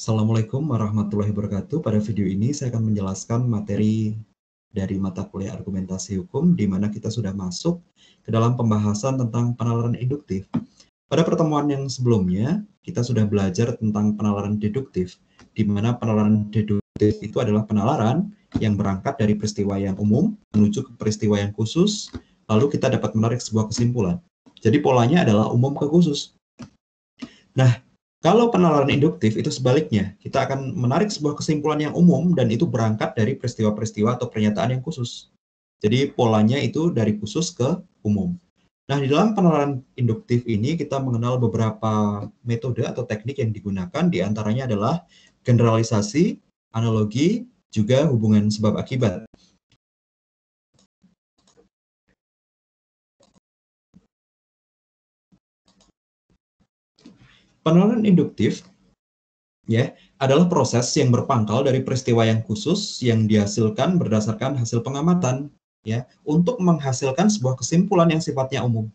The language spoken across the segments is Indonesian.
Assalamualaikum warahmatullahi wabarakatuh. Pada video ini saya akan menjelaskan materi dari mata kuliah argumentasi hukum di mana kita sudah masuk ke dalam pembahasan tentang penalaran induktif. Pada pertemuan yang sebelumnya, kita sudah belajar tentang penalaran deduktif, di mana penalaran deduktif itu adalah penalaran yang berangkat dari peristiwa yang umum menuju ke peristiwa yang khusus, lalu kita dapat menarik sebuah kesimpulan. Jadi polanya adalah umum ke khusus. Nah, kalau penalaran induktif itu sebaliknya, kita akan menarik sebuah kesimpulan yang umum dan itu berangkat dari peristiwa-peristiwa atau pernyataan yang khusus. Jadi polanya itu dari khusus ke umum. Nah, di dalam penalaran induktif ini kita mengenal beberapa metode atau teknik yang digunakan, di antaranya adalah generalisasi, analogi, juga hubungan sebab akibat. Penalaran induktif adalah proses yang berpangkal dari peristiwa yang khusus yang dihasilkan berdasarkan hasil pengamatan untuk menghasilkan sebuah kesimpulan yang sifatnya umum.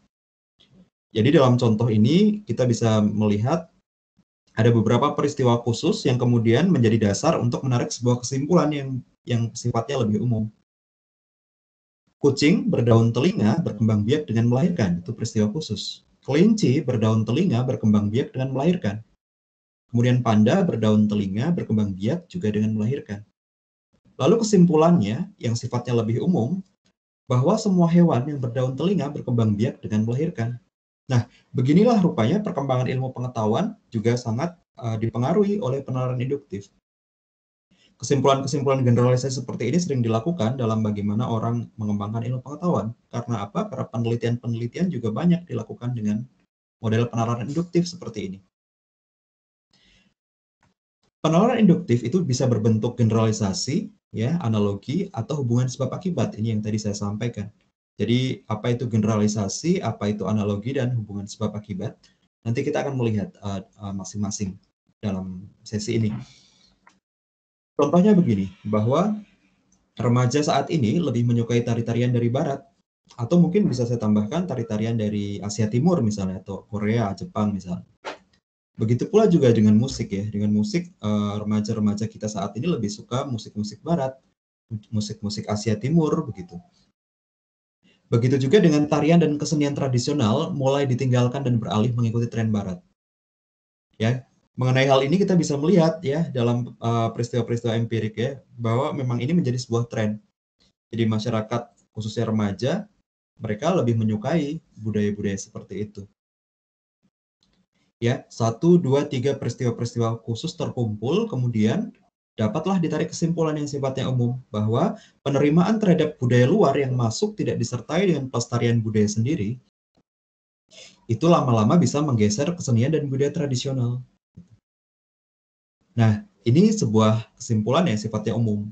Jadi dalam contoh ini kita bisa melihat ada beberapa peristiwa khusus yang kemudian menjadi dasar untuk menarik sebuah kesimpulan yang sifatnya lebih umum. Kucing berdaun telinga berkembang biak dengan melahirkan, itu peristiwa khusus. Kelinci berdaun telinga berkembang biak dengan melahirkan. Kemudian panda berdaun telinga berkembang biak juga dengan melahirkan. Lalu kesimpulannya yang sifatnya lebih umum, bahwa semua hewan yang berdaun telinga berkembang biak dengan melahirkan. Nah, beginilah rupanya perkembangan ilmu pengetahuan juga sangat dipengaruhi oleh penalaran induktif. Kesimpulan-kesimpulan generalisasi seperti ini sering dilakukan dalam bagaimana orang mengembangkan ilmu pengetahuan. Karena apa? Karena penelitian-penelitian juga banyak dilakukan dengan model penalaran induktif seperti ini. Penalaran induktif itu bisa berbentuk generalisasi, analogi, atau hubungan sebab akibat. Ini yang tadi saya sampaikan. Jadi, apa itu generalisasi, apa itu analogi, dan hubungan sebab akibat. Nanti kita akan melihat masing-masing dalam sesi ini. Contohnya begini, bahwa remaja saat ini lebih menyukai tari-tarian dari Barat, atau mungkin bisa saya tambahkan tari-tarian dari Asia Timur misalnya, atau Korea, Jepang misalnya. Begitu pula juga dengan musik ya. Dengan musik, remaja-remaja kita saat ini lebih suka musik-musik barat, musik-musik Asia Timur, begitu. Begitu juga dengan tarian dan kesenian tradisional mulai ditinggalkan dan beralih mengikuti tren barat. Ya, mengenai hal ini kita bisa melihat ya dalam peristiwa-peristiwa empirik ya, bahwa memang ini menjadi sebuah tren. Jadi masyarakat, khususnya remaja, mereka lebih menyukai budaya-budaya seperti itu. Ya, 1, 2, 3 peristiwa-peristiwa khusus terkumpul, kemudian dapatlah ditarik kesimpulan yang sifatnya umum, bahwa penerimaan terhadap budaya luar yang masuk tidak disertai dengan pelestarian budaya sendiri, itu lama-lama bisa menggeser kesenian dan budaya tradisional. Nah, ini sebuah kesimpulan yang sifatnya umum.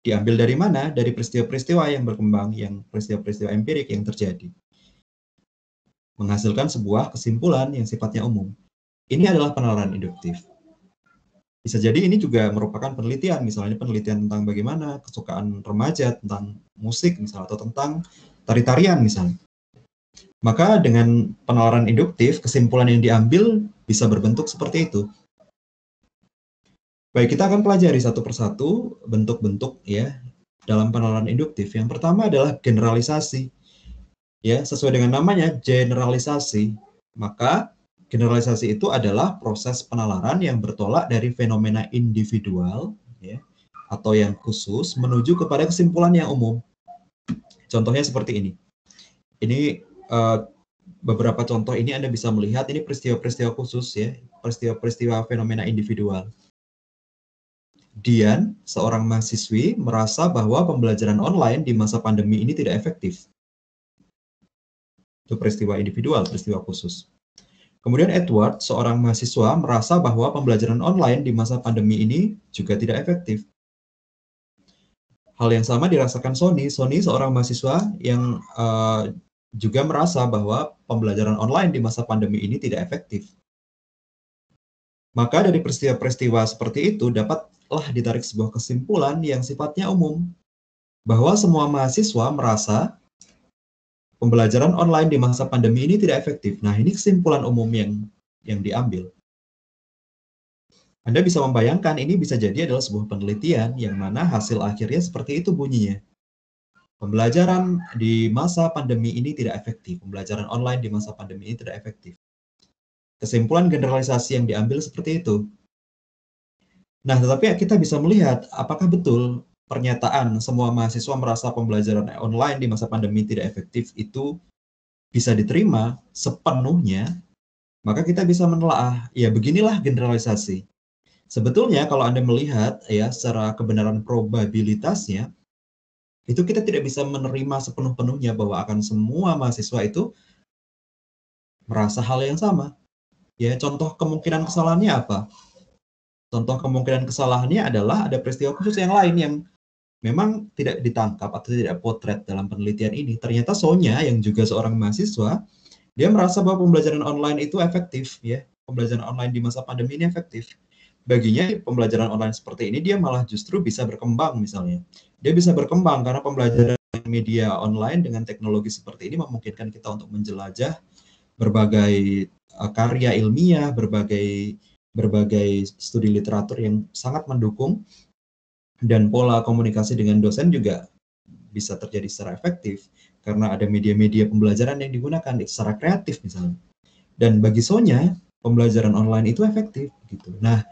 Diambil dari mana? Dari peristiwa-peristiwa yang berkembang, yang peristiwa-peristiwa empirik yang terjadi. Menghasilkan sebuah kesimpulan yang sifatnya umum. Ini adalah penalaran induktif. Bisa jadi ini juga merupakan penelitian, misalnya penelitian tentang bagaimana kesukaan remaja tentang musik misalnya, atau tentang tari-tarian misalnya. Maka dengan penalaran induktif, kesimpulan yang diambil bisa berbentuk seperti itu. Baik, kita akan pelajari satu persatu bentuk-bentuk ya dalam penalaran induktif. Yang pertama adalah generalisasi. Ya, sesuai dengan namanya, generalisasi. Maka generalisasi itu adalah proses penalaran yang bertolak dari fenomena individual atau yang khusus menuju kepada kesimpulan yang umum. Contohnya seperti ini. Ini beberapa contoh ini Anda bisa melihat ini peristiwa-peristiwa khusus ya, peristiwa-peristiwa fenomena individual. Dian, seorang mahasiswi, merasa bahwa pembelajaran online di masa pandemi ini tidak efektif. Itu peristiwa individual, peristiwa khusus. Kemudian Edward, seorang mahasiswa, merasa bahwa pembelajaran online di masa pandemi ini juga tidak efektif. Hal yang sama dirasakan Sony. Sony, seorang mahasiswa yang juga merasa bahwa pembelajaran online di masa pandemi ini tidak efektif. Maka dari peristiwa-peristiwa seperti itu dapatlah ditarik sebuah kesimpulan yang sifatnya umum, bahwa semua mahasiswa merasa pembelajaran online di masa pandemi ini tidak efektif. Nah, ini kesimpulan umum yang diambil. Anda bisa membayangkan ini bisa jadi adalah sebuah penelitian yang mana hasil akhirnya seperti itu bunyinya. Pembelajaran di masa pandemi ini tidak efektif. Pembelajaran online di masa pandemi ini tidak efektif. Kesimpulan generalisasi yang diambil seperti itu. Nah, tetapi kita bisa melihat apakah betul pernyataan semua mahasiswa merasa pembelajaran online di masa pandemi tidak efektif itu bisa diterima sepenuhnya, maka kita bisa menelaah, ya beginilah generalisasi. Sebetulnya kalau Anda melihat ya secara kebenaran probabilitasnya, itu kita tidak bisa menerima sepenuh-penuhnya bahwa akan semua mahasiswa itu merasa hal yang sama. Ya, contoh kemungkinan kesalahannya apa? Contoh kemungkinan kesalahannya adalah ada peristiwa khusus yang lain yang memang tidak ditangkap atau tidak potret dalam penelitian ini. Ternyata Sonya yang juga seorang mahasiswa, dia merasa bahwa pembelajaran online itu efektif ya. Pembelajaran online di masa pandemi ini efektif. Baginya pembelajaran online seperti ini dia malah justru bisa berkembang misalnya. Dia bisa berkembang karena pembelajaran media online dengan teknologi seperti ini memungkinkan kita untuk menjelajah berbagai karya ilmiah, berbagai studi literatur yang sangat mendukung, dan pola komunikasi dengan dosen juga bisa terjadi secara efektif karena ada media-media pembelajaran yang digunakan secara kreatif misalnya. Dan bagi Sonya, pembelajaran online itu efektif gitu. Nah,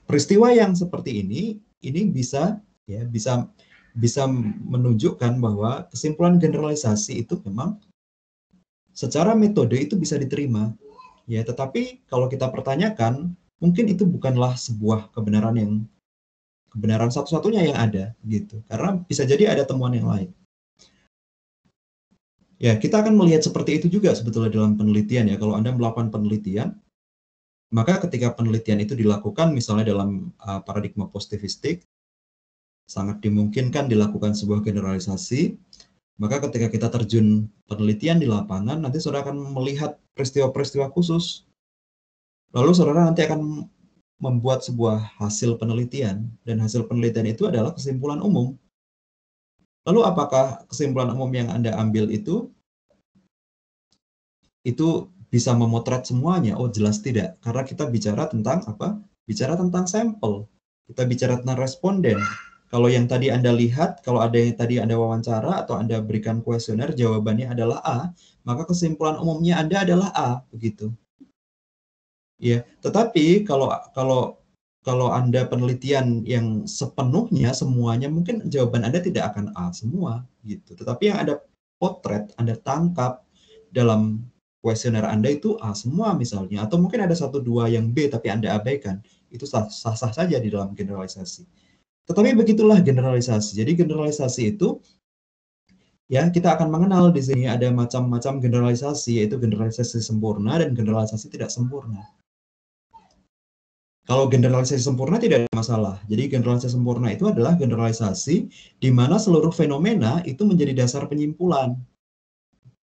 peristiwa yang seperti ini bisa ya bisa menunjukkan bahwa kesimpulan generalisasi itu memang secara metode itu bisa diterima. Ya, tetapi kalau kita pertanyakan, mungkin itu bukanlah sebuah kebenaran satu-satunya yang ada gitu. Karena bisa jadi ada temuan yang lain. Ya, kita akan melihat seperti itu juga sebetulnya dalam penelitian ya. Kalau Anda melakukan penelitian, maka ketika penelitian itu dilakukan misalnya dalam paradigma positivistik, sangat dimungkinkan dilakukan sebuah generalisasi. Maka ketika kita terjun penelitian di lapangan, nanti saudara akan melihat peristiwa-peristiwa khusus. Lalu saudara nanti akan membuat sebuah hasil penelitian, dan hasil penelitian itu adalah kesimpulan umum. Lalu apakah kesimpulan umum yang Anda ambil itu bisa memotret semuanya? Oh, jelas tidak. Karena kita bicara tentang apa? Bicara tentang sampel. Kita bicara tentang responden. Kalau yang tadi Anda lihat, kalau ada yang tadi Anda wawancara atau Anda berikan kuesioner, jawabannya adalah A, maka kesimpulan umumnya Anda adalah A, begitu. Ya, tetapi kalau Anda penelitian yang sepenuhnya semuanya, mungkin jawaban Anda tidak akan A semua, gitu. Tetapi yang Anda potret, Anda tangkap dalam kuesioner Anda itu A semua misalnya, atau mungkin ada 1, 2 yang B tapi Anda abaikan, itu sah-sah saja di dalam generalisasi. Tetapi begitulah generalisasi. Jadi generalisasi itu, ya kita akan mengenal di sini ada macam-macam generalisasi, yaitu generalisasi sempurna dan generalisasi tidak sempurna. Kalau generalisasi sempurna tidak ada masalah. Jadi generalisasi sempurna itu adalah generalisasi di mana seluruh fenomena itu menjadi dasar penyimpulan.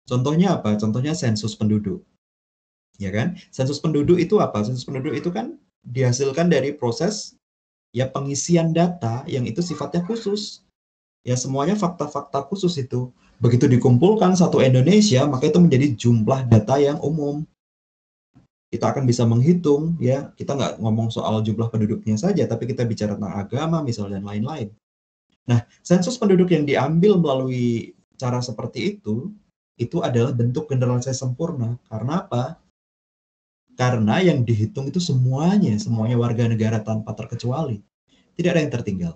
Contohnya apa? Contohnya sensus penduduk. Ya kan? Sensus penduduk itu apa? Sensus penduduk itu kan dihasilkan dari proses ya pengisian data yang itu sifatnya khusus. Ya semuanya fakta-fakta khusus itu. Begitu dikumpulkan satu Indonesia, maka itu menjadi jumlah data yang umum. Kita akan bisa menghitung, ya kita nggak ngomong soal jumlah penduduknya saja, tapi kita bicara tentang agama misalnya dan lain-lain. Nah, sensus penduduk yang diambil melalui cara seperti itu adalah bentuk generalisasi sempurna. Karena apa? Karena yang dihitung itu semuanya warga negara tanpa terkecuali. Tidak ada yang tertinggal.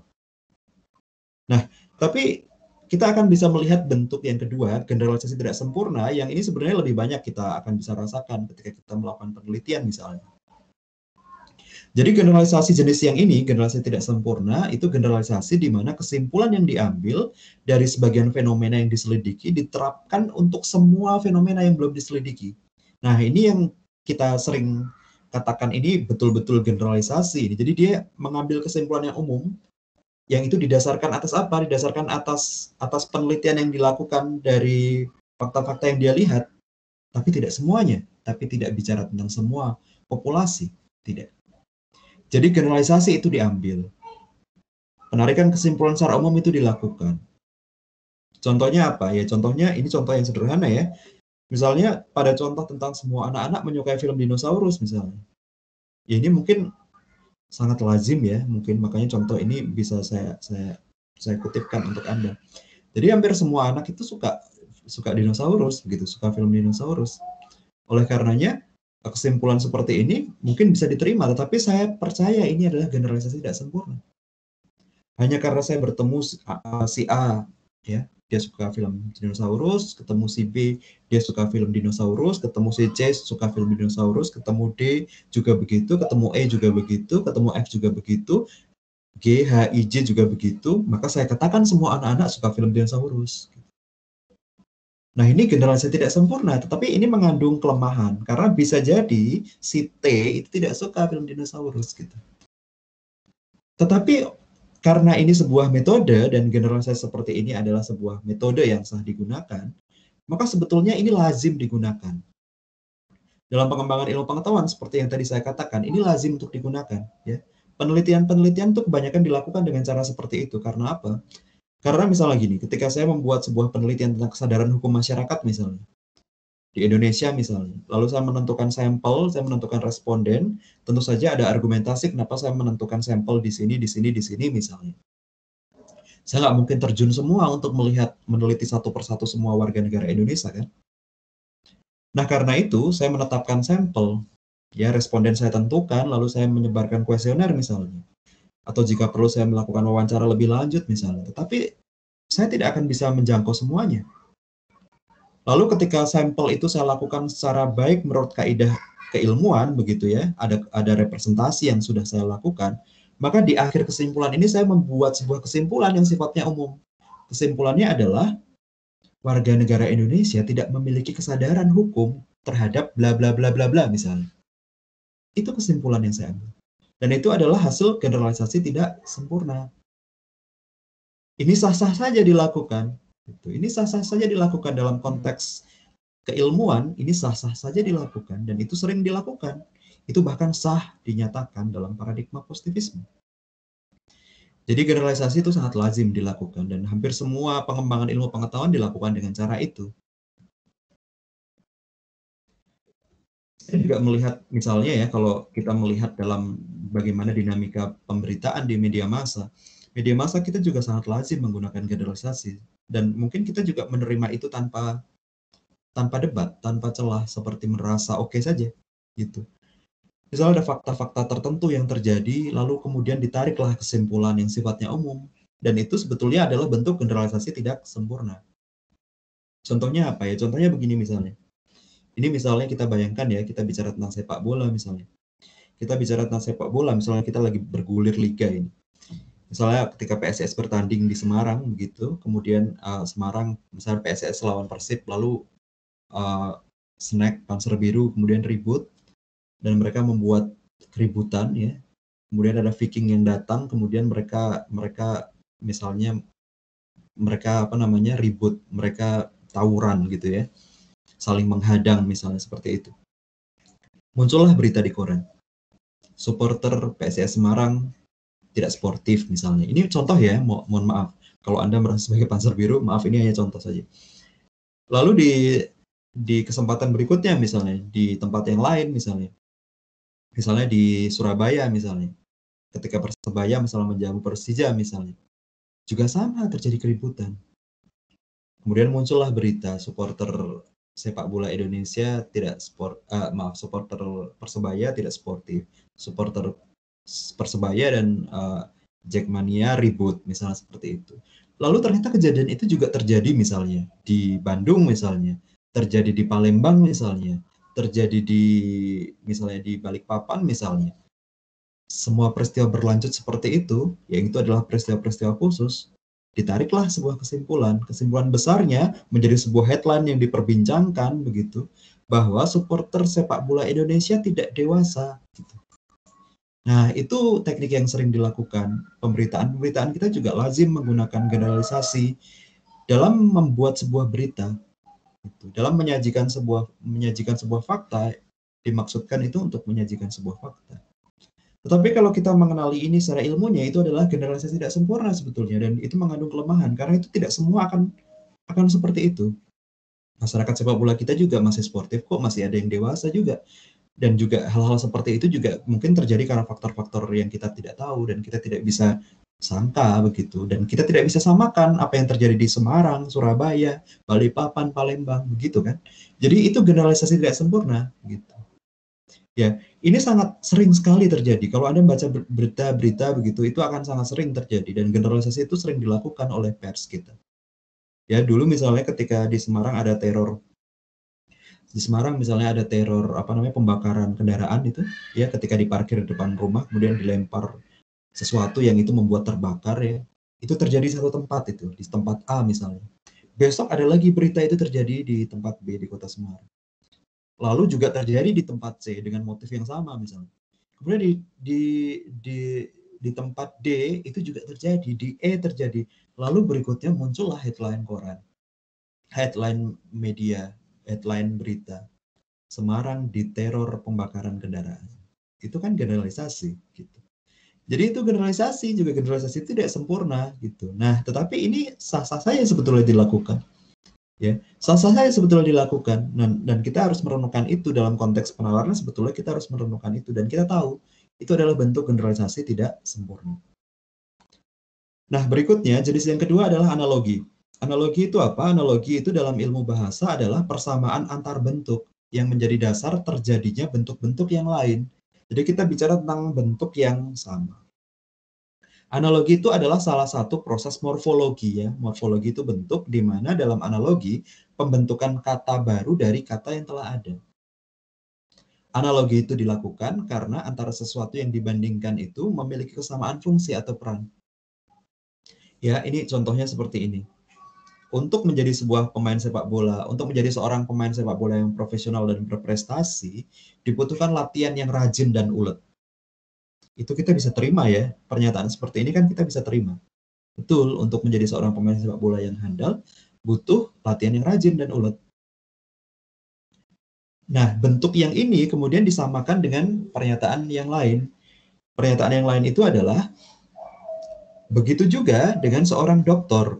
Nah, tapi kita akan bisa melihat bentuk yang kedua, generalisasi tidak sempurna, yang ini sebenarnya lebih banyak kita akan bisa rasakan ketika kita melakukan penelitian misalnya. Jadi generalisasi jenis yang ini, generalisasi tidak sempurna, itu generalisasi di mana kesimpulan yang diambil dari sebagian fenomena yang diselidiki diterapkan untuk semua fenomena yang belum diselidiki. Nah, ini yang kita sering katakan ini betul-betul generalisasi. Jadi dia mengambil kesimpulan yang umum, yang itu didasarkan atas apa? Didasarkan atas penelitian yang dilakukan dari fakta-fakta yang dia lihat, tapi tidak semuanya, tapi tidak bicara tentang semua populasi, tidak. Jadi generalisasi itu diambil. Penarikan kesimpulan secara umum itu dilakukan. Contohnya apa ya? Contohnya ini contoh yang sederhana ya. Misalnya pada contoh tentang semua anak-anak menyukai film dinosaurus misalnya. Ya ini mungkin sangat lazim ya, mungkin makanya contoh ini bisa saya kutipkan untuk Anda. Jadi hampir semua anak itu suka suka dinosaurus begitu, suka film dinosaurus. Oleh karenanya kesimpulan seperti ini mungkin bisa diterima, tetapi saya percaya ini adalah generalisasi tidak sempurna. Hanya karena saya bertemu si A, ya, dia suka film dinosaurus, ketemu si B, dia suka film dinosaurus, ketemu si C suka film dinosaurus, ketemu D juga begitu, ketemu E juga begitu, ketemu F juga begitu, G, H, I, J juga begitu, maka saya katakan semua anak-anak suka film dinosaurus. Nah, ini generasi tidak sempurna, tetapi ini mengandung kelemahan karena bisa jadi si T itu tidak suka film dinosaurus gitu. Tetapi karena ini sebuah metode dan generalisasi seperti ini adalah sebuah metode yang sah digunakan, maka sebetulnya ini lazim digunakan. Dalam pengembangan ilmu pengetahuan seperti yang tadi saya katakan, ini lazim untuk digunakan, ya. Penelitian-penelitian itu kebanyakan dilakukan dengan cara seperti itu. Karena apa? Karena misalnya gini, ketika saya membuat sebuah penelitian tentang kesadaran hukum masyarakat misalnya, di Indonesia misalnya, lalu saya menentukan sampel, saya menentukan responden, tentu saja ada argumentasi kenapa saya menentukan sampel di sini, di sini, di sini misalnya. Saya nggak mungkin terjun semua untuk meneliti satu persatu semua warga negara Indonesia kan. Nah karena itu saya menetapkan sampel, ya responden saya tentukan, lalu saya menyebarkan kuesioner misalnya. Atau jika perlu saya melakukan wawancara lebih lanjut misalnya. Tetapi saya tidak akan bisa menjangkau semuanya. Lalu ketika sampel itu saya lakukan secara baik menurut kaidah keilmuan begitu ya, ada representasi yang sudah saya lakukan, maka di akhir kesimpulan ini saya membuat sebuah kesimpulan yang sifatnya umum. Kesimpulannya adalah warga negara Indonesia tidak memiliki kesadaran hukum terhadap bla bla bla bla bla misalnya. Itu kesimpulan yang saya ambil. Dan itu adalah hasil generalisasi tidak sempurna. Ini sah-sah saja dilakukan. Ini sah-sah saja dilakukan dalam konteks keilmuan, ini sah-sah saja dilakukan dan itu sering dilakukan. Itu bahkan sah dinyatakan dalam paradigma positivisme. Jadi generalisasi itu sangat lazim dilakukan dan hampir semua pengembangan ilmu pengetahuan dilakukan dengan cara itu. Saya juga melihat misalnya ya, kalau kita melihat dalam bagaimana dinamika pemberitaan di media massa kita juga sangat lazim menggunakan generalisasi dan mungkin kita juga menerima itu tanpa debat, tanpa celah, seperti merasa oke saja gitu. Misalnya ada fakta-fakta tertentu yang terjadi, lalu kemudian ditariklah kesimpulan yang sifatnya umum, dan itu sebetulnya adalah bentuk generalisasi tidak sempurna. Contohnya apa ya? Contohnya begini misalnya. Ini misalnya kita bayangkan ya, kita bicara tentang sepak bola misalnya. Kita bicara tentang sepak bola, misalnya kita lagi bergulir liga ini. Misalnya ketika PSS bertanding di Semarang begitu, kemudian Semarang misalnya PSS lawan Persib, lalu Snack Panser Biru kemudian ribut dan mereka membuat keributan ya. Kemudian ada Viking yang datang, kemudian mereka misalnya mereka ribut, mereka tawuran gitu ya. Saling menghadang misalnya seperti itu. Muncullah berita di koran. Supporter PSIS Semarang tidak sportif misalnya. Ini contoh ya, mohon maaf. Kalau Anda merasa sebagai Panser Biru, maaf ini hanya contoh saja. Lalu di kesempatan berikutnya misalnya, di tempat yang lain misalnya di Surabaya misalnya, ketika Persebaya misalnya menjamu Persija misalnya, juga sama terjadi keributan. Kemudian muncullah berita supporter sepak bola Indonesia supporter Persebaya tidak sportif, supporter Persebaya dan Jackmania ribut misalnya seperti itu. Lalu ternyata kejadian itu juga terjadi misalnya di Bandung misalnya, terjadi di Palembang misalnya, terjadi misalnya di Balikpapan misalnya. Semua peristiwa berlanjut seperti itu, yaitu adalah peristiwa-peristiwa khusus, ditariklah sebuah kesimpulan. Kesimpulan besarnya menjadi sebuah headline yang diperbincangkan begitu, bahwa supporter sepak bola Indonesia tidak dewasa. Gitu. Nah, itu teknik yang sering dilakukan. Pemberitaan kita juga lazim menggunakan generalisasi dalam membuat sebuah berita. Gitu. Dalam menyajikan sebuah fakta, dimaksudkan itu untuk menyajikan sebuah fakta. Tetapi kalau kita mengenali ini secara ilmunya, itu adalah generalisasi tidak sempurna sebetulnya, dan itu mengandung kelemahan, karena itu tidak semua akan seperti itu. Masyarakat sepak bola kita juga masih sportif kok, masih ada yang dewasa juga. Dan juga hal-hal seperti itu juga mungkin terjadi karena faktor-faktor yang kita tidak tahu dan kita tidak bisa sangka begitu. Dan kita tidak bisa samakan apa yang terjadi di Semarang, Surabaya, Balikpapan, Palembang, begitu kan. Jadi itu generalisasi tidak sempurna gitu. Ya, ini sangat sering sekali terjadi. Kalau Anda baca berita-berita begitu, itu akan sangat sering terjadi dan generalisasi itu sering dilakukan oleh pers kita. Ya, dulu misalnya ketika di Semarang ada teror di Semarang misalnya ada teror apa namanya pembakaran kendaraan itu ya ketika diparkir di depan rumah kemudian dilempar sesuatu yang itu membuat terbakar ya. Itu terjadi satu tempat itu, di tempat A misalnya. Besok ada lagi berita itu terjadi di tempat B di Kota Semarang. Lalu juga terjadi di tempat C dengan motif yang sama misalnya. Kemudian di di di tempat D itu juga terjadi, di E terjadi. Lalu berikutnya muncullah headline koran, headline media, headline berita. Semarang diteror pembakaran kendaraan. Itu kan generalisasi gitu. Jadi itu generalisasi, juga generalisasi itu tidak sempurna gitu. Nah, tetapi ini sah-sah saja sebetulnya dilakukan. Ya, sah-sah saja sebetulnya dilakukan. Dan kita harus merenungkan itu dalam konteks penalaran sebetulnya kita harus merenungkan itu dan kita tahu itu adalah bentuk generalisasi tidak sempurna. Nah, berikutnya jenis yang kedua adalah analogi. Analogi itu apa? Analogi itu dalam ilmu bahasa adalah persamaan antar bentuk yang menjadi dasar terjadinya bentuk-bentuk yang lain. Jadi kita bicara tentang bentuk yang sama. Analogi itu adalah salah satu proses morfologi ya. Morfologi itu bentuk di mana dalam analogi pembentukan kata baru dari kata yang telah ada. Analogi itu dilakukan karena antara sesuatu yang dibandingkan itu memiliki kesamaan fungsi atau peran. Ya, ini contohnya seperti ini. Untuk menjadi sebuah pemain sepak bola, untuk menjadi seorang pemain sepak bola yang profesional dan berprestasi, dibutuhkan latihan yang rajin dan ulet. Itu kita bisa terima ya, pernyataan seperti ini kan kita bisa terima. Betul, untuk menjadi seorang pemain sepak bola yang handal, butuh latihan yang rajin dan ulet. Nah, bentuk yang ini kemudian disamakan dengan pernyataan yang lain. Pernyataan yang lain itu adalah, begitu juga dengan seorang dokter.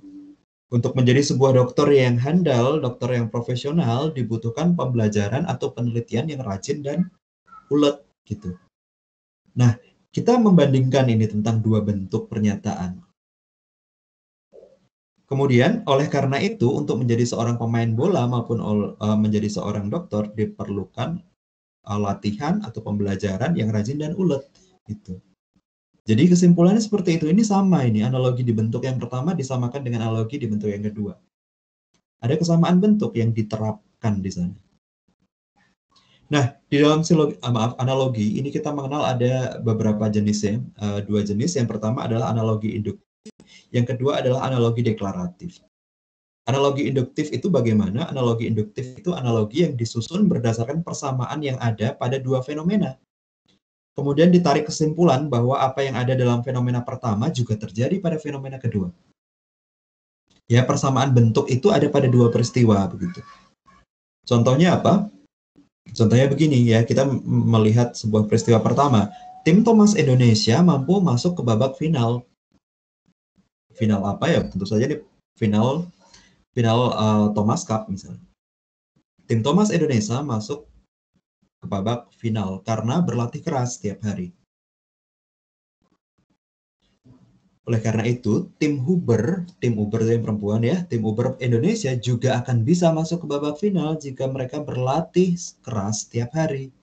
Untuk menjadi sebuah dokter yang handal, dokter yang profesional, dibutuhkan pembelajaran atau penelitian yang rajin dan ulet gitu. Nah, kita membandingkan ini tentang dua bentuk pernyataan. Kemudian, oleh karena itu, untuk menjadi seorang pemain bola maupun menjadi seorang dokter diperlukan latihan atau pembelajaran yang rajin dan ulet gitu. Jadi kesimpulannya seperti itu. Ini sama ini, analogi di bentuk yang pertama disamakan dengan analogi di bentuk yang kedua. Ada kesamaan bentuk yang diterapkan di sana. Nah, di dalam analogi ini kita mengenal ada beberapa jenisnya, dua jenis. Yang pertama adalah analogi induktif, yang kedua adalah analogi deklaratif. Analogi induktif itu bagaimana? Analogi induktif itu analogi yang disusun berdasarkan persamaan yang ada pada dua fenomena. Kemudian ditarik kesimpulan bahwa apa yang ada dalam fenomena pertama juga terjadi pada fenomena kedua. Ya, persamaan bentuk itu ada pada dua peristiwa begitu. Contohnya apa? Contohnya begini ya, kita melihat sebuah peristiwa pertama. Tim Thomas Indonesia mampu masuk ke babak final. Final apa ya? Tentu saja di final Thomas Cup misalnya. Tim Thomas Indonesia masuk ke babak final karena berlatih keras setiap hari. Oleh karena itu, tim Uber yang perempuan ya, tim Uber Indonesia juga akan bisa masuk ke babak final jika mereka berlatih keras setiap hari.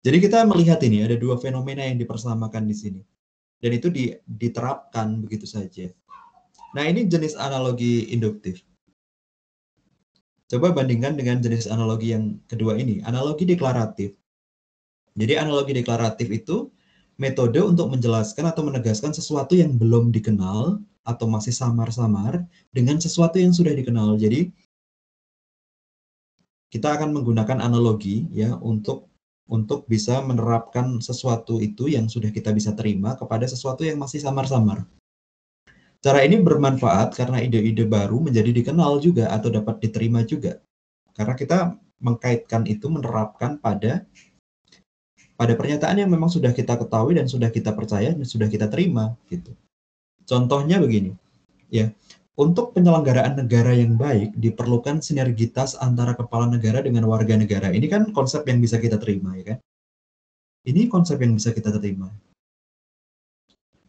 Jadi kita melihat ini ada dua fenomena yang dipersamakan di sini. Dan itu diterapkan begitu saja. Nah, ini jenis analogi induktif. Coba bandingkan dengan jenis analogi yang kedua ini, analogi deklaratif. Jadi analogi deklaratif itu metode untuk menjelaskan atau menegaskan sesuatu yang belum dikenal atau masih samar-samar dengan sesuatu yang sudah dikenal. Jadi kita akan menggunakan analogi ya untuk bisa menerapkan sesuatu itu yang sudah kita bisa terima kepada sesuatu yang masih samar-samar. Cara ini bermanfaat karena ide-ide baru menjadi dikenal juga atau dapat diterima juga. Karena kita mengkaitkan itu, menerapkan pada pernyataan yang memang sudah kita ketahui dan sudah kita percaya dan sudah kita terima gitu. Contohnya begini, ya. untuk penyelenggaraan negara yang baik diperlukan sinergitas antara kepala negara dengan warga negara. Ini kan konsep yang bisa kita terima, ya kan? Ini konsep yang bisa kita terima.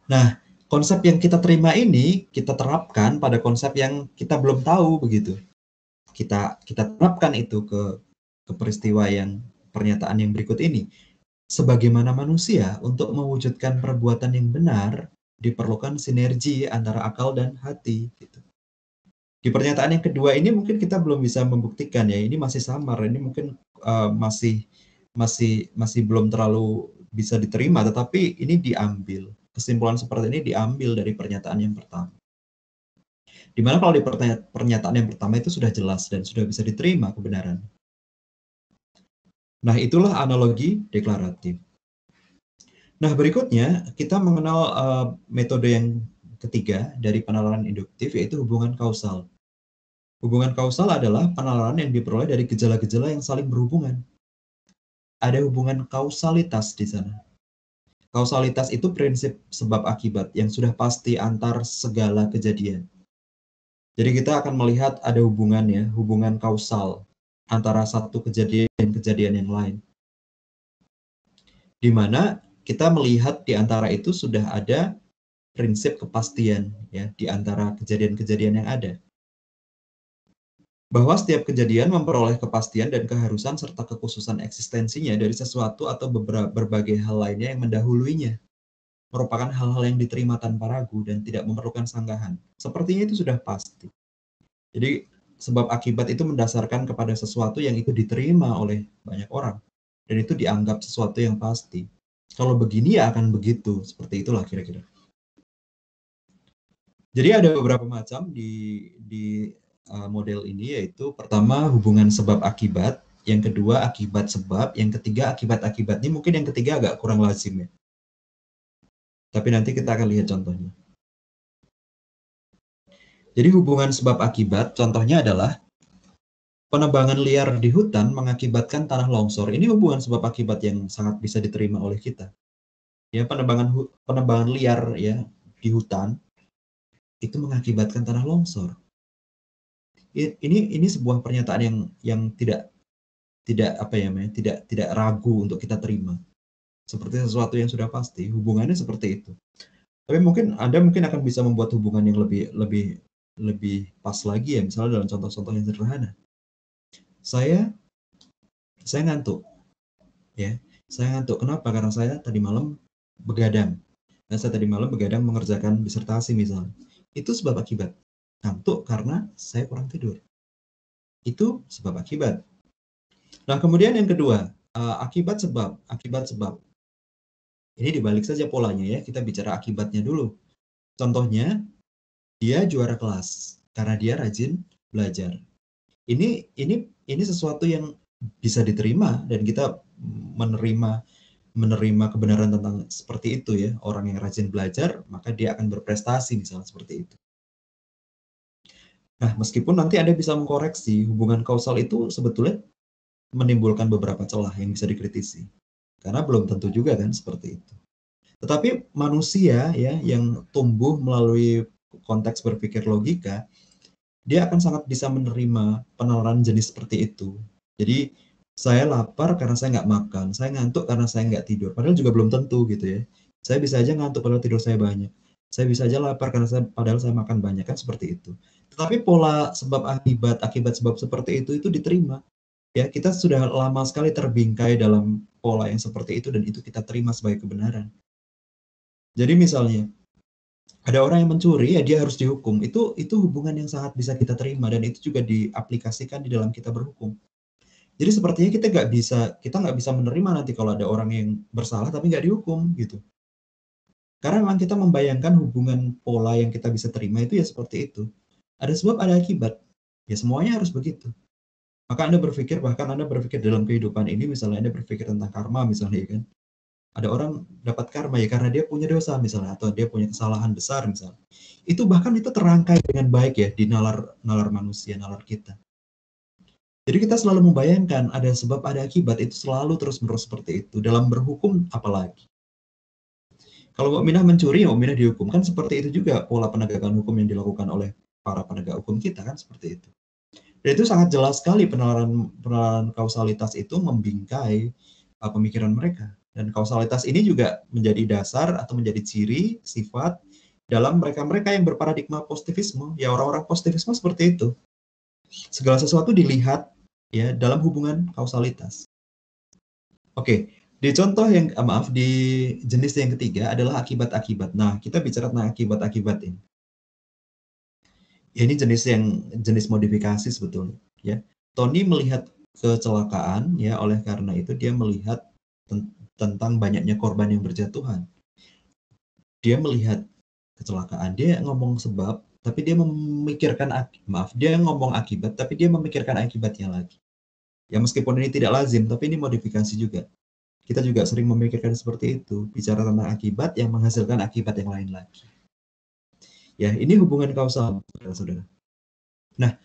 Nah, konsep yang kita terima ini kita terapkan pada konsep yang kita belum tahu begitu. Kita terapkan itu ke peristiwa yang pernyataan yang berikut ini. Sebagaimana manusia, untuk mewujudkan perbuatan yang benar diperlukan sinergi antara akal dan hati. Gitu. Di pernyataan yang kedua ini mungkin kita belum bisa membuktikan ya, ini masih samar, ini mungkin masih belum terlalu bisa diterima, tetapi ini diambil. Kesimpulan seperti ini diambil dari pernyataan yang pertama. Dimana kalau di pernyataan yang pertama itu sudah jelas dan sudah bisa diterima kebenaran. Nah, itulah analogi deklaratif. Nah, berikutnya kita mengenal metode yang ketiga dari penalaran induktif, yaitu hubungan kausal. Hubungan kausal adalah penalaran yang diperoleh dari gejala-gejala yang saling berhubungan. Ada hubungan kausalitas di sana. Kausalitas itu prinsip sebab akibat yang sudah pasti antar segala kejadian. Jadi kita akan melihat ada hubungannya, hubungan kausal antara satu kejadian dan kejadian yang lain. Di mana kita melihat di antara itu sudah ada prinsip kepastian ya di antara kejadian-kejadian yang ada. Bahwa setiap kejadian memperoleh kepastian dan keharusan serta kekhususan eksistensinya dari sesuatu atau berbagai hal lainnya yang mendahuluinya. Merupakan hal-hal yang diterima tanpa ragu dan tidak memerlukan sanggahan. Sepertinya itu sudah pasti. Jadi sebab akibat itu mendasarkan kepada sesuatu yang itu diterima oleh banyak orang. Dan itu dianggap sesuatu yang pasti. Kalau begini ya akan begitu. Seperti itulah kira-kira. Jadi ada beberapa macam di model ini, yaitu pertama hubungan sebab akibat, yang kedua akibat sebab, yang ketiga akibat-akibat. Ini mungkin yang ketiga agak kurang lazim ya. Tapi nanti kita akan lihat contohnya. Jadi hubungan sebab akibat, contohnya adalah penebangan liar di hutan mengakibatkan tanah longsor. Ini hubungan sebab akibat yang sangat bisa diterima oleh kita. Ya, penebangan liar ya di hutan itu mengakibatkan tanah longsor. Ini sebuah pernyataan yang tidak apa ya, tidak ragu untuk kita terima. Seperti sesuatu yang sudah pasti, hubungannya seperti itu. Tapi Anda mungkin akan bisa membuat hubungan yang lebih pas lagi ya, misalnya dalam contoh-contoh yang sederhana. Saya ngantuk. Ya, saya ngantuk. Kenapa? Karena saya tadi malam begadang. Nah, saya tadi malam begadang mengerjakan disertasi misalnya. Itu sebab akibat. Ngantuk karena saya kurang tidur. Itu sebab akibat. Nah, kemudian yang kedua, akibat sebab. Ini dibalik saja polanya ya, kita bicara akibatnya dulu. Contohnya, dia juara kelas karena dia rajin belajar. Ini sesuatu yang bisa diterima dan kita menerima kebenaran tentang seperti itu ya. Orang yang rajin belajar, maka dia akan berprestasi misalnya seperti itu. Nah, meskipun nanti Anda bisa mengkoreksi, hubungan kausal itu sebetulnya menimbulkan beberapa celah yang bisa dikritisi. Karena belum tentu juga kan seperti itu. Tetapi manusia ya yang tumbuh melalui konteks berpikir logika, dia akan sangat bisa menerima penalaran jenis seperti itu. Jadi saya lapar karena saya nggak makan, saya ngantuk karena saya nggak tidur. Padahal juga belum tentu gitu ya. Saya bisa aja ngantuk padahal tidur saya banyak. Saya bisa aja lapar karena padahal saya makan banyak, kan seperti itu. Tetapi pola sebab akibat sebab seperti itu diterima. Ya, kita sudah lama sekali terbingkai dalam pola yang seperti itu dan itu kita terima sebagai kebenaran. Jadi misalnya ada orang yang mencuri, ya dia harus dihukum. Itu hubungan yang sangat bisa kita terima dan itu juga diaplikasikan di dalam kita berhukum. Jadi sepertinya kita nggak bisa menerima nanti kalau ada orang yang bersalah tapi nggak dihukum gitu. Karena memang kita membayangkan hubungan pola yang kita bisa terima itu ya seperti itu. Ada sebab, ada akibat. Ya semuanya harus begitu. Maka Anda berpikir dalam kehidupan ini, misalnya Anda berpikir tentang karma misalnya kan. Ada orang dapat karma ya karena dia punya dosa misalnya atau dia punya kesalahan besar misalnya. Itu bahkan itu terangkai dengan baik ya di nalar manusia, nalar kita. Jadi kita selalu membayangkan ada sebab ada akibat, itu selalu terus-menerus seperti itu. Dalam berhukum apalagi. Kalau Mukminah mencuri, ya Mukminah dihukum. Kan seperti itu juga pola penegakan hukum yang dilakukan oleh para penegak hukum kita kan seperti itu. Dan itu sangat jelas sekali penalaran kausalitas itu membingkai pemikiran mereka. Dan kausalitas ini juga menjadi dasar atau menjadi ciri sifat dalam mereka-mereka yang berparadigma positivisme. Ya orang-orang positivisme seperti itu. Segala sesuatu dilihat ya dalam hubungan kausalitas. Oke, di contoh yang di jenis yang ketiga adalah akibat-akibat. Nah, kita bicara tentang akibat-akibat ini. Ya, ini jenis modifikasi sebetulnya ya. Tony melihat kecelakaan ya, oleh karena itu dia melihat tentang banyaknya korban yang berjatuhan. Dia melihat kecelakaan, dia ngomong sebab, tapi dia memikirkan dia ngomong akibat, tapi dia memikirkan akibatnya lagi. Ya meskipun ini tidak lazim, tapi ini modifikasi juga. Kita juga sering memikirkan seperti itu, bicara tentang akibat yang menghasilkan akibat yang lain lagi. Ya, ini hubungan kausal, saudara-saudara. Nah,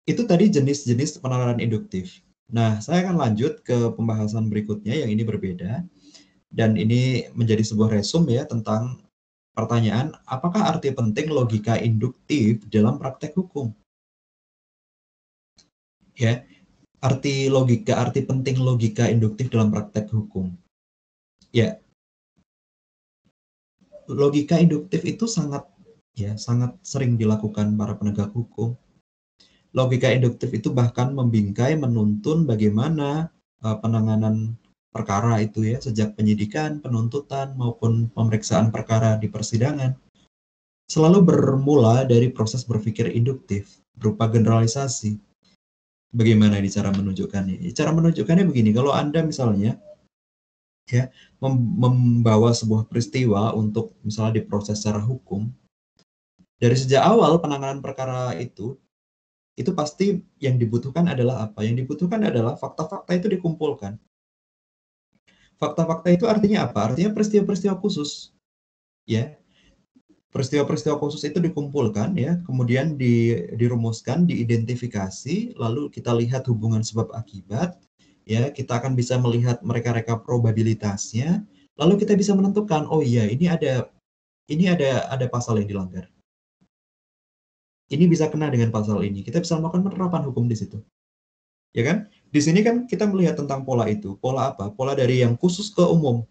itu tadi jenis-jenis penalaran induktif. Nah, saya akan lanjut ke pembahasan berikutnya yang ini berbeda. Dan ini menjadi sebuah resume ya tentang pertanyaan, apakah arti penting logika induktif dalam praktek hukum? Ya, arti penting logika induktif dalam praktek hukum. Ya, logika induktif itu sangat sering dilakukan para penegak hukum. Logika induktif itu bahkan membingkai, menuntun bagaimana penanganan perkara itu ya, sejak penyidikan, penuntutan, maupun pemeriksaan perkara di persidangan. Selalu bermula dari proses berpikir induktif, berupa generalisasi. Bagaimana ini cara menunjukkannya? Cara menunjukkannya begini, kalau Anda misalnya ya membawa sebuah peristiwa untuk misalnya diproses secara hukum, dari sejak awal penanganan perkara itu pasti yang dibutuhkan adalah apa? Yang dibutuhkan adalah fakta-fakta itu dikumpulkan. Fakta-fakta itu artinya apa? Artinya peristiwa-peristiwa khusus. Ya. Peristiwa-peristiwa khusus itu dikumpulkan ya, kemudian dirumuskan, diidentifikasi, lalu kita lihat hubungan sebab akibat, ya, kita akan bisa melihat mereka-reka probabilitasnya, lalu kita bisa menentukan, oh iya, ini ada pasal yang dilanggar. Ini bisa kena dengan pasal ini. Kita bisa melakukan penerapan hukum di situ. Ya kan? Di sini kan kita melihat tentang pola itu. Pola apa? Pola dari yang khusus ke umum.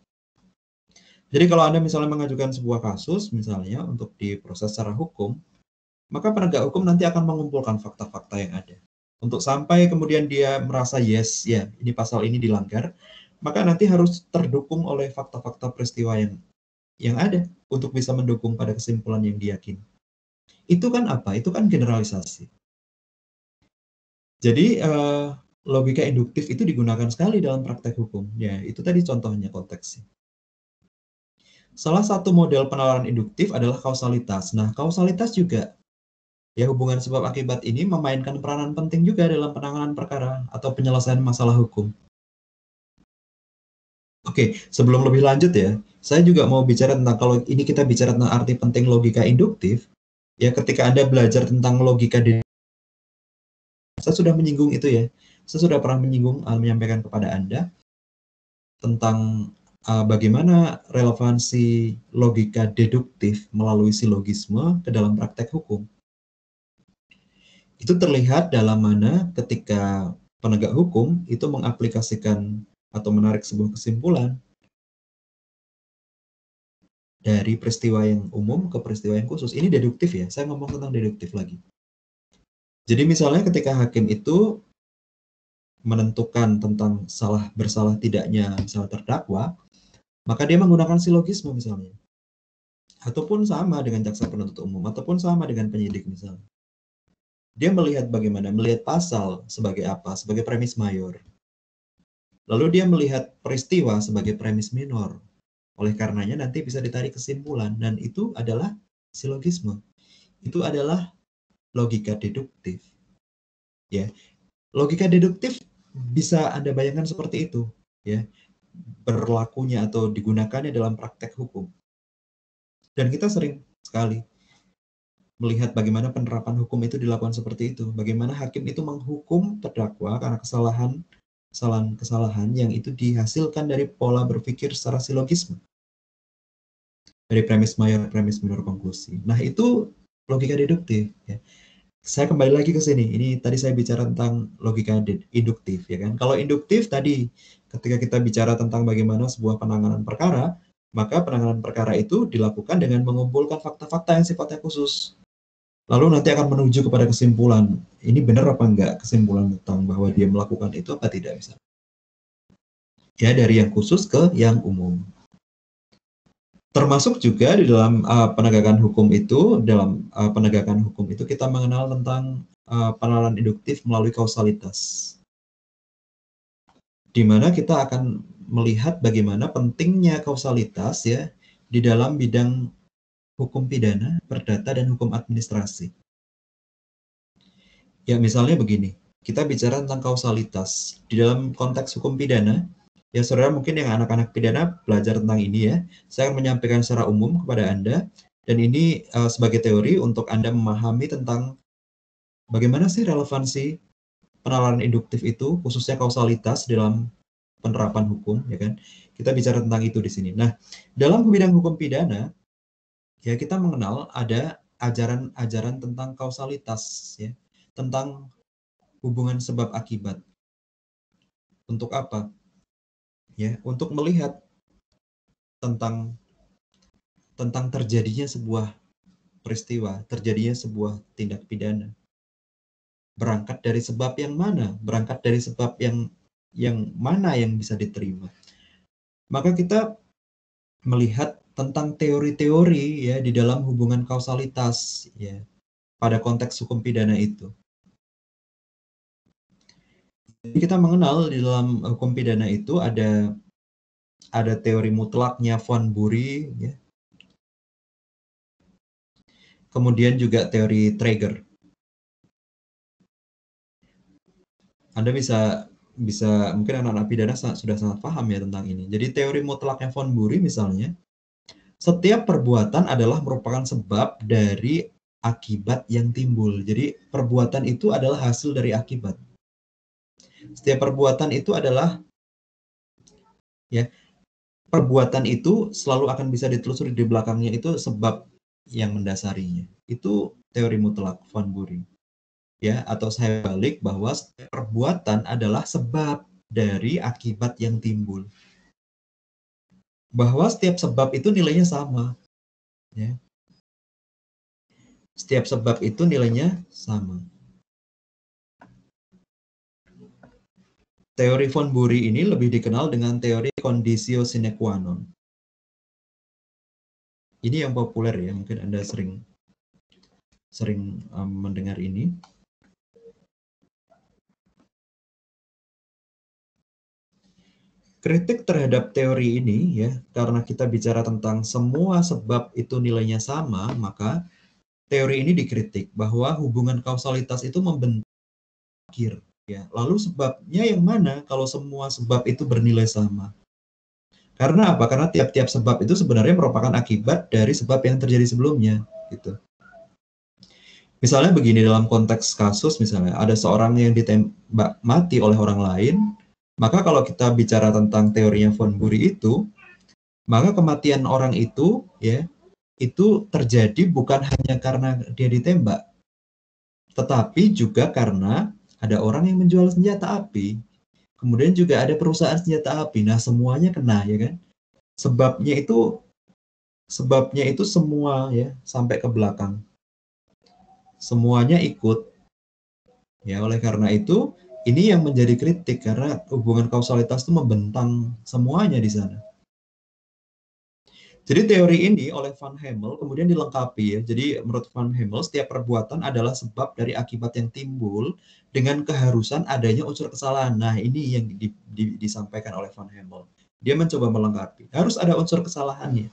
Jadi kalau Anda misalnya mengajukan sebuah kasus, misalnya untuk diproses secara hukum, maka penegak hukum nanti akan mengumpulkan fakta-fakta yang ada. Untuk sampai kemudian dia merasa yes, ya ini pasal ini dilanggar, maka nanti harus terdukung oleh fakta-fakta peristiwa yang ada untuk bisa mendukung pada kesimpulan yang diyakini. Itu kan apa? Itu kan generalisasi. Jadi logika induktif itu digunakan sekali dalam praktek hukum. Ya, itu tadi contohnya konteksnya. Salah satu model penalaran induktif adalah kausalitas. Nah, kausalitas juga ya hubungan sebab akibat ini memainkan peranan penting juga dalam penanganan perkara atau penyelesaian masalah hukum. Oke, sebelum lebih lanjut ya, saya juga mau bicara tentang kalau ini kita bicara tentang arti penting logika induktif, ya ketika Anda belajar tentang logika saya sudah menyinggung itu ya. Saya sudah pernah menyampaikan kepada Anda tentang bagaimana relevansi logika deduktif melalui silogisme ke dalam praktek hukum. Itu terlihat dalam mana ketika penegak hukum itu mengaplikasikan atau menarik sebuah kesimpulan dari peristiwa yang umum ke peristiwa yang khusus. Ini deduktif ya, saya ngomong tentang deduktif lagi. Jadi misalnya ketika hakim itu menentukan tentang bersalah tidaknya misalnya terdakwa, maka dia menggunakan silogisme misalnya. Ataupun sama dengan jaksa penuntut umum, ataupun sama dengan penyidik misalnya. Dia melihat pasal sebagai apa? Sebagai premis mayor. Lalu dia melihat peristiwa sebagai premis minor. Oleh karenanya nanti bisa ditarik kesimpulan, dan itu adalah silogisme. Itu adalah logika deduktif. Ya. Logika deduktif bisa Anda bayangkan seperti itu, ya. Berlakunya atau digunakannya dalam praktek hukum. Dan kita sering sekali melihat bagaimana penerapan hukum itu dilakukan seperti itu. Bagaimana hakim itu menghukum terdakwa karena kesalahan yang itu dihasilkan dari pola berpikir secara silogisme. Dari premis mayor, premis minor, konklusi. Nah, itu logika deduktif. Ya. Saya kembali lagi ke sini. Ini tadi saya bicara tentang logika induktif, ya kan? Kalau induktif tadi, ketika kita bicara tentang bagaimana sebuah penanganan perkara, maka penanganan perkara itu dilakukan dengan mengumpulkan fakta-fakta yang sifatnya khusus. Lalu nanti akan menuju kepada kesimpulan, ini benar apa enggak kesimpulan tentang bahwa dia melakukan itu apa tidak bisa. Ya, dari yang khusus ke yang umum. Termasuk juga di dalam penegakan hukum itu, kita mengenal tentang penalaran induktif melalui kausalitas, di mana kita akan melihat bagaimana pentingnya kausalitas ya di dalam bidang hukum pidana, perdata, dan hukum administrasi. Ya, misalnya begini, kita bicara tentang kausalitas. Di dalam konteks hukum pidana, ya saudara mungkin yang anak-anak pidana belajar tentang ini ya, saya akan menyampaikan secara umum kepada Anda, dan ini sebagai teori untuk Anda memahami tentang bagaimana sih relevansi penalaran induktif itu, khususnya kausalitas dalam penerapan hukum, ya kan? Kita bicara tentang itu di sini. Nah, dalam bidang hukum pidana, ya kita mengenal ada ajaran-ajaran tentang kausalitas, ya, tentang hubungan sebab akibat. Untuk apa? Ya, untuk melihat tentang terjadinya sebuah peristiwa, terjadinya sebuah tindak pidana. Berangkat dari sebab yang mana? Berangkat dari sebab yang mana yang bisa diterima. Maka kita melihat tentang teori-teori ya di dalam hubungan kausalitas ya pada konteks hukum pidana itu. Jadi kita mengenal di dalam hukum pidana itu ada teori mutlaknya von Bury ya. Kemudian juga teori Traeger. Anda bisa mungkin anak-anak pidana sudah sangat paham ya tentang ini. Jadi teori mutlaknya von Bury misalnya, setiap perbuatan adalah merupakan sebab dari akibat yang timbul. Jadi perbuatan itu adalah hasil dari akibat. Setiap perbuatan itu adalah ya perbuatan itu selalu akan bisa ditelusuri di belakangnya itu sebab yang mendasarinya. Itu teori mutlak von Bury. Ya, atau saya balik bahwa setiap perbuatan adalah sebab dari akibat yang timbul. Bahwa setiap sebab itu nilainya sama. Ya. Setiap sebab itu nilainya sama. Teori von Bury ini lebih dikenal dengan teori conditio sine qua non. Ini yang populer ya, mungkin Anda sering mendengar ini. Kritik terhadap teori ini ya, karena kita bicara tentang semua sebab itu nilainya sama, maka teori ini dikritik bahwa hubungan kausalitas itu membentuk akhir. Ya, lalu sebabnya yang mana kalau semua sebab itu bernilai sama? Karena apa? Karena tiap-tiap sebab itu sebenarnya merupakan akibat dari sebab yang terjadi sebelumnya, gitu. Misalnya begini, dalam konteks kasus misalnya ada seorang yang ditembak mati oleh orang lain, maka kalau kita bicara tentang teorinya von Bury itu, maka kematian orang itu ya, itu terjadi bukan hanya karena dia ditembak, tetapi juga karena ada orang yang menjual senjata api. Kemudian juga ada perusahaan senjata api. Nah, semuanya kena ya kan? Sebabnya itu semua ya sampai ke belakang. Semuanya ikut. Ya, oleh karena itu ini yang menjadi kritik karena hubungan kausalitas itu membentang semuanya di sana. Jadi teori ini oleh Van Hemel kemudian dilengkapi ya. Jadi menurut Van Hemel setiap perbuatan adalah sebab dari akibat yang timbul dengan keharusan adanya unsur kesalahan. Nah, ini yang disampaikan oleh Van Hemel. Dia mencoba melengkapi. Harus ada unsur kesalahannya.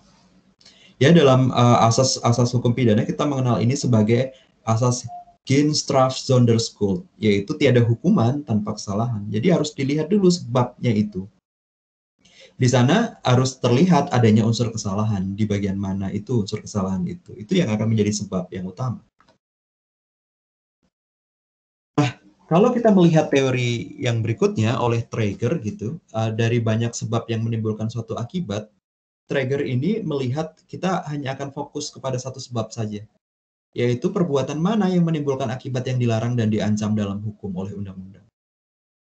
Ya, dalam asas hukum pidana kita mengenal ini sebagai asas Geen straf zonder schuld, yaitu tiada hukuman tanpa kesalahan. Jadi harus dilihat dulu sebabnya itu. Di sana harus terlihat adanya unsur kesalahan di bagian mana itu unsur kesalahan itu. Itu yang akan menjadi sebab yang utama. Nah, kalau kita melihat teori yang berikutnya oleh Traeger gitu, dari banyak sebab yang menimbulkan suatu akibat, Traeger ini melihat kita hanya akan fokus kepada satu sebab saja. yaitu perbuatan mana yang menimbulkan akibat yang dilarang dan diancam dalam hukum oleh undang-undang.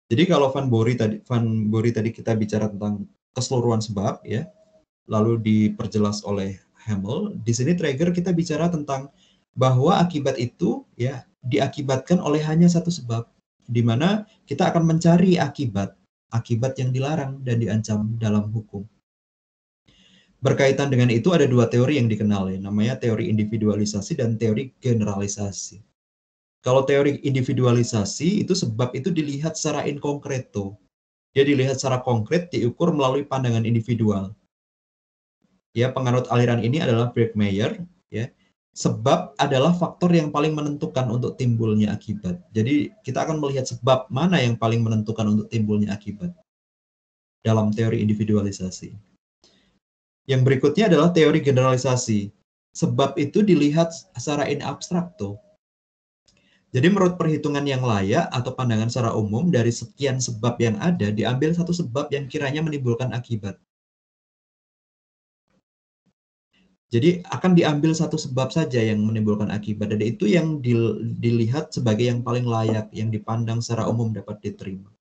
Jadi kalau Van Bory tadi kita bicara tentang keseluruhan sebab ya, lalu diperjelas oleh Hamel, di sini Traeger kita bicara tentang bahwa akibat itu ya diakibatkan oleh hanya satu sebab, di mana kita akan mencari akibat yang dilarang dan diancam dalam hukum. Berkaitan dengan itu ada dua teori yang dikenal ya, namanya teori individualisasi dan teori generalisasi. Kalau teori individualisasi itu sebab itu dilihat secara in concreto. Dia dilihat secara konkret, diukur melalui pandangan individual. Ya, penganut aliran ini adalah Berkmeyer, ya. Sebab adalah faktor yang paling menentukan untuk timbulnya akibat. Jadi, kita akan melihat sebab mana yang paling menentukan untuk timbulnya akibat dalam teori individualisasi. Yang berikutnya adalah teori generalisasi. Sebab itu dilihat secara in abstrakto. Jadi menurut perhitungan yang layak atau pandangan secara umum, dari sekian sebab yang ada, diambil satu sebab yang kiranya menimbulkan akibat. Jadi akan diambil satu sebab saja yang menimbulkan akibat, dan itu yang dilihat sebagai yang paling layak, yang dipandang secara umum dapat diterima.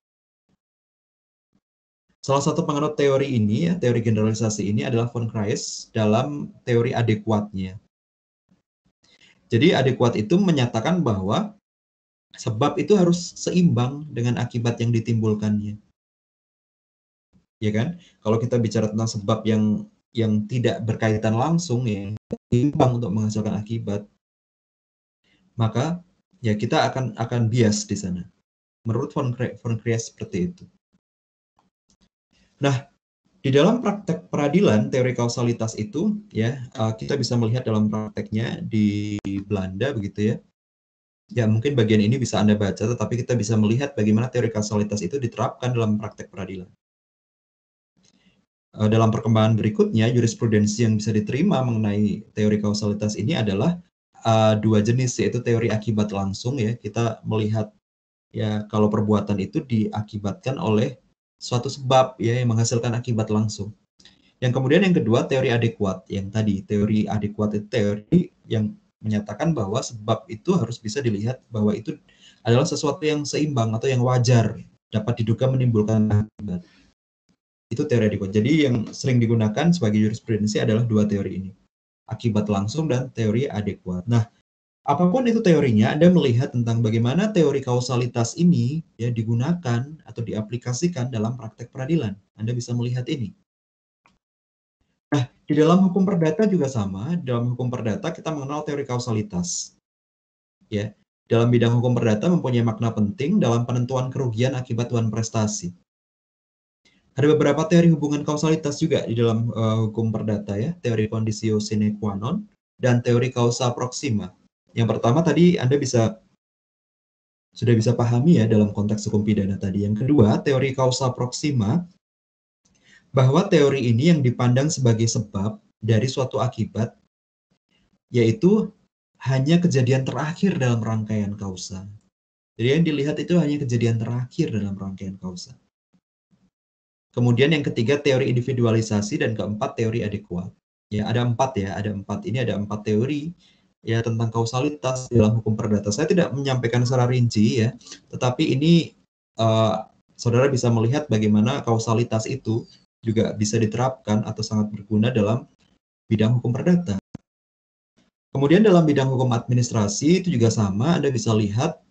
Salah satu penganut teori ini, ya, teori generalisasi ini adalah von Kreis dalam teori adekuatnya. Jadi adekuat itu menyatakan bahwa sebab itu harus seimbang dengan akibat yang ditimbulkannya. Ya kan? Kalau kita bicara tentang sebab yang tidak berkaitan langsung ya, seimbang untuk menghasilkan akibat, maka ya kita akan bias di sana. Menurut von Kreis seperti itu. Nah, di dalam praktek peradilan teori kausalitas itu ya kita bisa melihat dalam prakteknya di Belanda begitu ya. Ya, mungkin bagian ini bisa Anda baca, tetapi kita bisa melihat bagaimana teori kausalitas itu diterapkan dalam praktek peradilan. Dalam perkembangan berikutnya, jurisprudensi yang bisa diterima mengenai teori kausalitas ini adalah dua jenis, yaitu teori akibat langsung ya. Kita melihat ya kalau perbuatan itu diakibatkan oleh suatu sebab ya yang menghasilkan akibat langsung. Yang kemudian yang kedua teori adekuat, yang tadi teori adekuat itu teori yang menyatakan bahwa sebab itu harus bisa dilihat bahwa itu adalah sesuatu yang seimbang atau yang wajar, dapat diduga menimbulkan akibat. Itu teori adekuat. Jadi yang sering digunakan sebagai jurisprudensi adalah dua teori ini, akibat langsung dan teori adekuat. Nah, apapun itu teorinya, Anda melihat tentang bagaimana teori kausalitas ini ya digunakan atau diaplikasikan dalam praktek peradilan. Anda bisa melihat ini. Nah, di dalam hukum perdata juga sama. Dalam hukum perdata kita mengenal teori kausalitas. Ya, dalam bidang hukum perdata mempunyai makna penting dalam penentuan kerugian akibat tuan prestasi. Ada beberapa teori hubungan kausalitas juga di dalam hukum perdata ya, teori conditio sine qua non dan teori causa proxima. Yang pertama tadi Anda sudah bisa pahami ya dalam konteks hukum pidana tadi. Yang kedua, teori causa proxima, bahwa teori ini yang dipandang sebagai sebab dari suatu akibat, yaitu hanya kejadian terakhir dalam rangkaian kausa. Jadi yang dilihat itu hanya kejadian terakhir dalam rangkaian kausa. Kemudian yang ketiga teori individualisasi dan keempat teori adekuat. Ya ada empat. Ini ada empat teori ya tentang kausalitas dalam hukum perdata. Saya tidak menyampaikan secara rinci ya, tetapi ini saudara bisa melihat bagaimana kausalitas itu juga bisa diterapkan atau sangat berguna dalam bidang hukum perdata. Kemudian dalam bidang hukum administrasi itu juga sama, Anda bisa lihat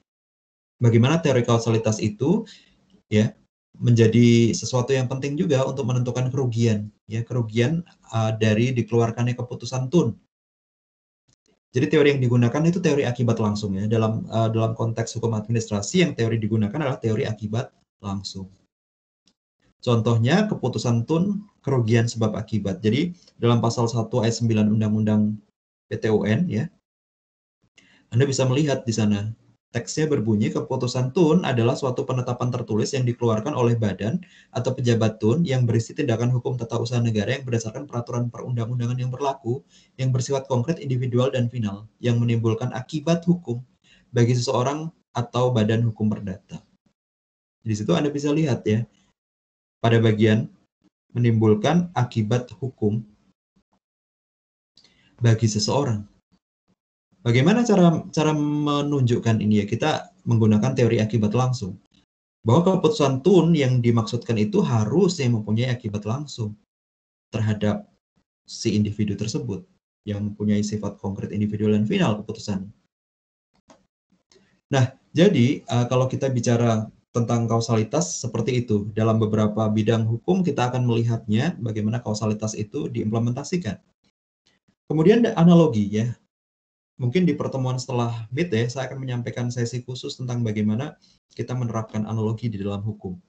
bagaimana teori kausalitas itu ya menjadi sesuatu yang penting juga untuk menentukan kerugian, ya kerugian dari dikeluarkannya keputusan tun. Jadi teori yang digunakan itu teori akibat langsung ya. Dalam konteks hukum administrasi yang teori digunakan adalah teori akibat langsung. Contohnya keputusan tun kerugian sebab akibat. Jadi dalam pasal 1 ayat 9 Undang-Undang PTUN ya. Anda bisa melihat di sana teksnya berbunyi, keputusan tun adalah suatu penetapan tertulis yang dikeluarkan oleh badan atau pejabat tun yang berisi tindakan hukum tata usaha negara yang berdasarkan peraturan perundang-undangan yang berlaku, yang bersifat konkret, individual, dan final, yang menimbulkan akibat hukum bagi seseorang atau badan hukum perdata. Di situ Anda bisa lihat ya, pada bagian menimbulkan akibat hukum bagi seseorang. Bagaimana cara menunjukkan ini ya? Kita menggunakan teori akibat langsung. Bahwa keputusan Thun yang dimaksudkan itu harusnya mempunyai akibat langsung terhadap si individu tersebut yang mempunyai sifat konkret individual dan final keputusan. Nah, jadi kalau kita bicara tentang kausalitas seperti itu, dalam beberapa bidang hukum kita akan melihatnya bagaimana kausalitas itu diimplementasikan. Kemudian ada analogi ya. Mungkin di pertemuan setelah Meet ya, saya akan menyampaikan sesi khusus tentang bagaimana kita menerapkan analogi di dalam hukum.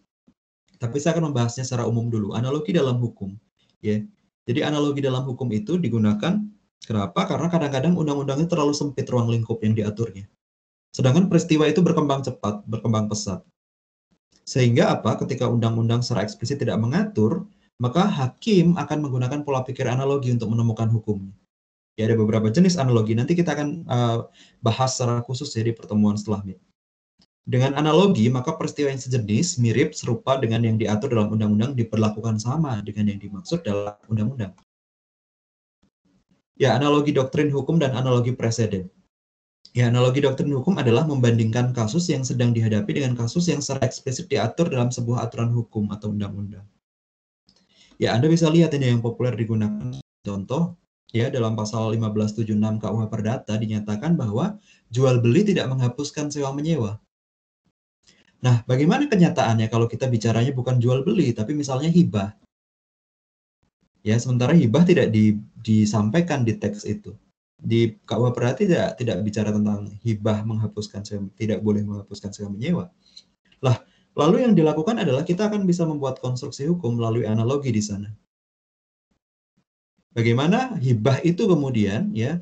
Tapi saya akan membahasnya secara umum dulu. Analogi dalam hukum, ya. Jadi analogi dalam hukum itu digunakan kenapa? Karena kadang-kadang undang-undangnya terlalu sempit ruang lingkup yang diaturnya. Sedangkan peristiwa itu berkembang cepat, berkembang pesat. Sehingga apa? Ketika undang-undang secara eksplisit tidak mengatur, maka hakim akan menggunakan pola pikir analogi untuk menemukan hukumnya. Ya, ada beberapa jenis analogi. Nanti kita akan bahas secara khusus ya di pertemuan setelah Meet. Dengan analogi, maka peristiwa yang sejenis, mirip, serupa dengan yang diatur dalam undang-undang diperlakukan sama dengan yang dimaksud dalam undang-undang. Ya, analogi doktrin hukum dan analogi preseden. Ya, analogi doktrin hukum adalah membandingkan kasus yang sedang dihadapi dengan kasus yang secara eksplisit diatur dalam sebuah aturan hukum atau undang-undang. Ya, Anda bisa lihat ini yang populer digunakan. Contoh, ya dalam pasal 1576 KUH Perdata dinyatakan bahwa jual beli tidak menghapuskan sewa menyewa. Nah, bagaimana kenyataannya kalau kita bicaranya bukan jual beli tapi misalnya hibah? Ya, sementara hibah tidak disampaikan di teks itu. Di KUH Perdata tidak bicara tentang hibah menghapuskan sewa, tidak boleh menghapuskan sewa menyewa. Lah, lalu yang dilakukan adalah kita akan bisa membuat konstruksi hukum melalui analogi di sana. Bagaimana hibah itu kemudian ya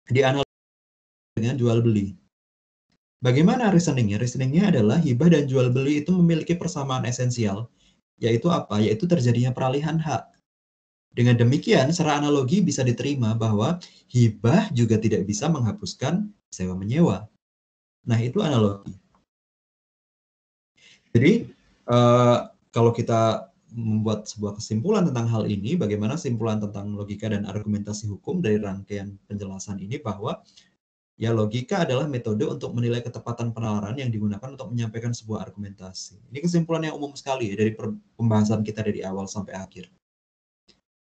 dianalogikan dengan jual beli. Bagaimana reasoningnya? Reasoningnya adalah hibah dan jual beli itu memiliki persamaan esensial, yaitu apa? Yaitu terjadinya peralihan hak. Dengan demikian, secara analogi bisa diterima bahwa hibah juga tidak bisa menghapuskan sewa menyewa. Nah, itu analogi. Jadi, kalau kita membuat sebuah kesimpulan tentang hal ini, bagaimana kesimpulan tentang logika dan argumentasi hukum dari rangkaian penjelasan ini bahwa ya logika adalah metode untuk menilai ketepatan penalaran yang digunakan untuk menyampaikan sebuah argumentasi. Ini kesimpulan yang umum sekali ya dari pembahasan kita dari awal sampai akhir.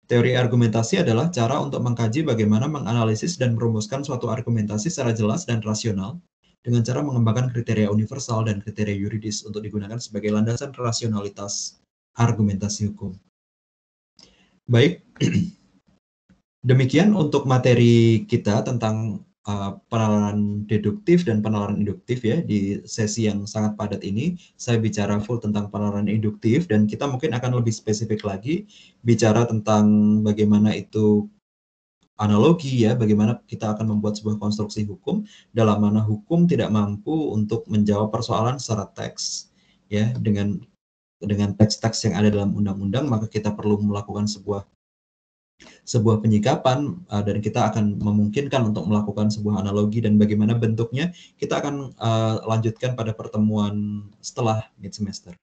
Teori argumentasi adalah cara untuk mengkaji bagaimana menganalisis dan merumuskan suatu argumentasi secara jelas dan rasional dengan cara mengembangkan kriteria universal dan kriteria yuridis untuk digunakan sebagai landasan rasionalitas argumentasi hukum. Baik, demikian untuk materi kita tentang penalaran deduktif dan penalaran induktif ya. Di sesi yang sangat padat ini saya bicara full tentang penalaran induktif dan kita mungkin akan lebih spesifik lagi bicara tentang bagaimana itu analogi ya, bagaimana kita akan membuat sebuah konstruksi hukum dalam mana hukum tidak mampu untuk menjawab persoalan secara teks ya dengan teks-teks yang ada dalam undang-undang, maka kita perlu melakukan sebuah penyikapan dan kita akan memungkinkan untuk melakukan sebuah analogi dan bagaimana bentuknya kita akan lanjutkan pada pertemuan setelah mid semester,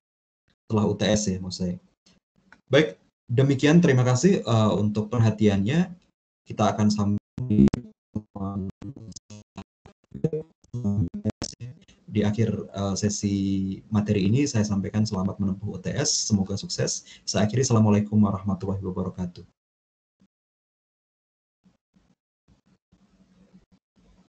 setelah UTS ya maksud saya. Baik, demikian terima kasih untuk perhatiannya. Kita akan sambung di akhir sesi materi ini. Saya sampaikan selamat menempuh UTS, semoga sukses. Saya akhiri, assalamualaikum warahmatullahi wabarakatuh.